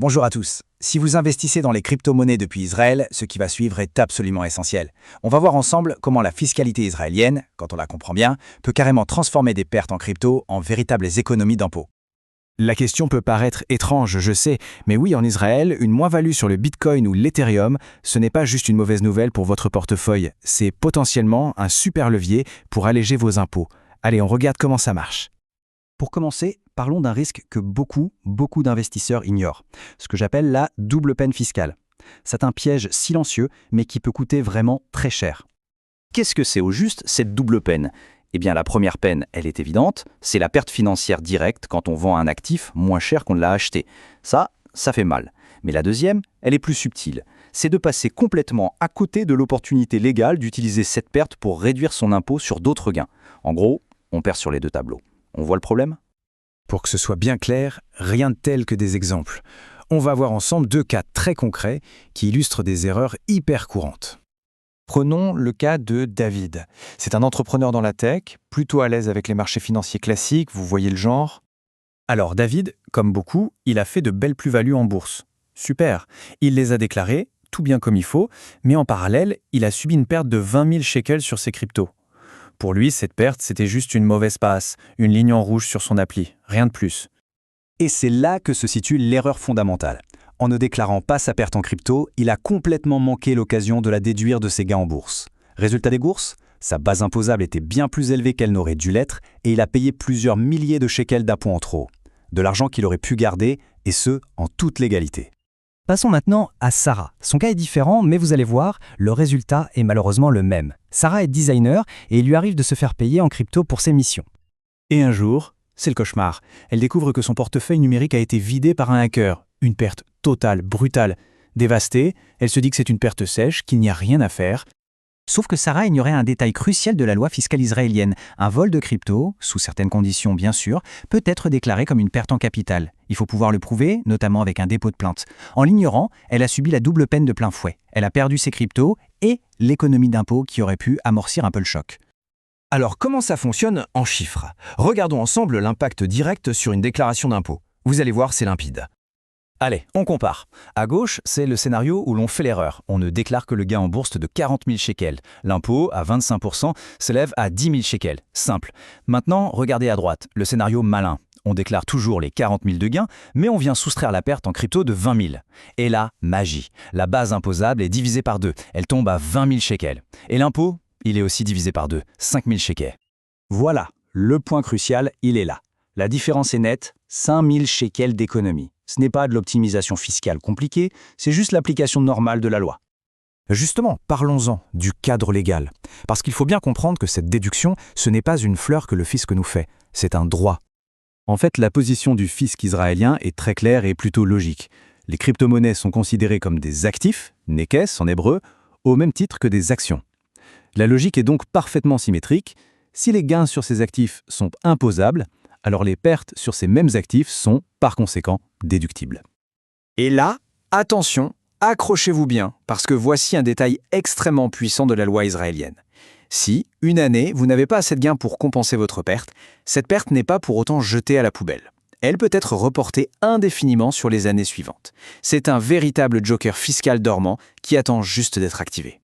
Bonjour à tous. Si vous investissez dans les crypto-monnaies depuis Israël, ce qui va suivre est absolument essentiel. On va voir ensemble comment la fiscalité israélienne, quand on la comprend bien, peut carrément transformer des pertes en crypto en véritables économies d'impôts. La question peut paraître étrange, je sais, mais oui, en Israël, une moins-value sur le Bitcoin ou l'Ethereum, ce n'est pas juste une mauvaise nouvelle pour votre portefeuille, c'est potentiellement un super levier pour alléger vos impôts. Allez, on regarde comment ça marche. Pour commencer, parlons d'un risque que beaucoup d'investisseurs ignorent, ce que j'appelle la double peine fiscale. C'est un piège silencieux, mais qui peut coûter vraiment très cher. Qu'est-ce que c'est au juste, cette double peine ? Eh bien, la première peine, elle est évidente, c'est la perte financière directe quand on vend un actif moins cher qu'on ne l'a acheté. Ça fait mal. Mais la deuxième, elle est plus subtile. C'est de passer complètement à côté de l'opportunité légale d'utiliser cette perte pour réduire son impôt sur d'autres gains. En gros, on perd sur les deux tableaux. On voit le problème ? Pour que ce soit bien clair, rien de tel que des exemples. On va voir ensemble deux cas très concrets qui illustrent des erreurs hyper courantes. Prenons le cas de David. C'est un entrepreneur dans la tech, plutôt à l'aise avec les marchés financiers classiques, vous voyez le genre. Alors David, comme beaucoup, il a fait de belles plus-values en bourse. Super, il les a déclarées, tout bien comme il faut, mais en parallèle, il a subi une perte de 20 000 shekels sur ses cryptos. Pour lui, cette perte, c'était juste une mauvaise passe, une ligne en rouge sur son appli, rien de plus. Et c'est là que se situe l'erreur fondamentale. En ne déclarant pas sa perte en crypto, il a complètement manqué l'occasion de la déduire de ses gains en bourse. Résultat des courses ? Sa base imposable était bien plus élevée qu'elle n'aurait dû l'être et il a payé plusieurs milliers de shekels d'impôts en trop. De l'argent qu'il aurait pu garder, et ce, en toute légalité. Passons maintenant à Sarah. Son cas est différent, mais vous allez voir, le résultat est malheureusement le même. Sarah est designer et il lui arrive de se faire payer en crypto pour ses missions. Et un jour, c'est le cauchemar. Elle découvre que son portefeuille numérique a été vidé par un hacker. Une perte totale, brutale. Dévastée, elle se dit que c'est une perte sèche, qu'il n'y a rien à faire. Sauf que Sarah ignorait un détail crucial de la loi fiscale israélienne. Un vol de crypto, sous certaines conditions bien sûr, peut être déclaré comme une perte en capital. Il faut pouvoir le prouver, notamment avec un dépôt de plainte. En l'ignorant, elle a subi la double peine de plein fouet. Elle a perdu ses cryptos et l'économie d'impôt qui aurait pu amortir un peu le choc. Alors comment ça fonctionne en chiffres ? Regardons ensemble l'impact direct sur une déclaration d'impôt. Vous allez voir, c'est limpide. Allez, on compare. À gauche, c'est le scénario où l'on fait l'erreur. On ne déclare que le gain en bourse de 40 000 shekels. L'impôt, à 25%, s'élève à 10 000 shekels. Simple. Maintenant, regardez à droite, le scénario malin. On déclare toujours les 40 000 de gains, mais on vient soustraire la perte en crypto de 20 000. Et là, magie. La base imposable est divisée par 2. Elle tombe à 20 000 shekels. Et l'impôt, il est aussi divisé par 2. 5 000 shekels. Voilà, le point crucial, il est là. La différence est nette, 5 000 shekels d'économie. Ce n'est pas de l'optimisation fiscale compliquée, c'est juste l'application normale de la loi. Justement, parlons-en du cadre légal. Parce qu'il faut bien comprendre que cette déduction, ce n'est pas une fleur que le fisc nous fait, c'est un droit. En fait, la position du fisc israélien est très claire et plutôt logique. Les crypto-monnaies sont considérées comme des actifs, nekes en hébreu, au même titre que des actions. La logique est donc parfaitement symétrique. Si les gains sur ces actifs sont imposables, alors les pertes sur ces mêmes actifs sont, par conséquent, déductibles. Et là, attention, accrochez-vous bien, parce que voici un détail extrêmement puissant de la loi israélienne. Si, une année, vous n'avez pas assez de gains pour compenser votre perte, cette perte n'est pas pour autant jetée à la poubelle. Elle peut être reportée indéfiniment sur les années suivantes. C'est un véritable joker fiscal dormant qui attend juste d'être activé.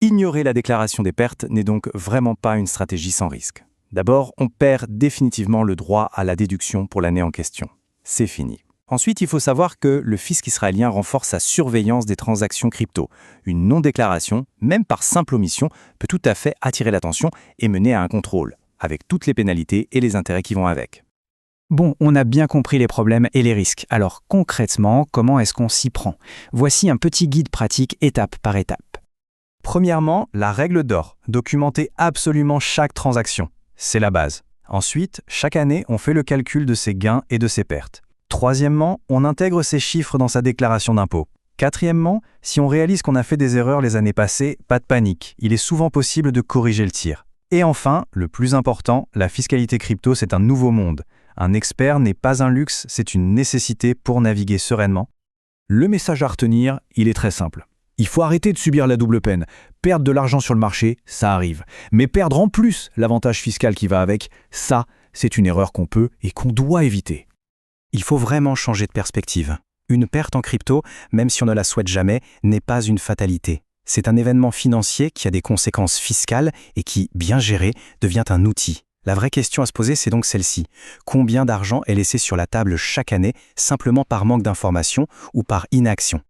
Ignorer la déclaration des pertes n'est donc vraiment pas une stratégie sans risque. D'abord, on perd définitivement le droit à la déduction pour l'année en question. C'est fini. Ensuite, il faut savoir que le fisc israélien renforce sa surveillance des transactions crypto. Une non-déclaration, même par simple omission, peut tout à fait attirer l'attention et mener à un contrôle, avec toutes les pénalités et les intérêts qui vont avec. Bon, on a bien compris les problèmes et les risques. Alors concrètement, comment est-ce qu'on s'y prend ? Voici un petit guide pratique étape par étape. Premièrement, la règle d'or. Documenter absolument chaque transaction. C'est la base. Ensuite, chaque année, on fait le calcul de ses gains et de ses pertes. Troisièmement, on intègre ces chiffres dans sa déclaration d'impôt. Quatrièmement, si on réalise qu'on a fait des erreurs les années passées, pas de panique. Il est souvent possible de corriger le tir. Et enfin, le plus important, la fiscalité crypto, c'est un nouveau monde. Un expert n'est pas un luxe, c'est une nécessité pour naviguer sereinement. Le message à retenir, il est très simple. Il faut arrêter de subir la double peine. Perdre de l'argent sur le marché, ça arrive. Mais perdre en plus l'avantage fiscal qui va avec, ça, c'est une erreur qu'on peut et qu'on doit éviter. Il faut vraiment changer de perspective. Une perte en crypto, même si on ne la souhaite jamais, n'est pas une fatalité. C'est un événement financier qui a des conséquences fiscales et qui, bien géré, devient un outil. La vraie question à se poser, c'est donc celle-ci. Combien d'argent est laissé sur la table chaque année simplement par manque d'information ou par inaction ?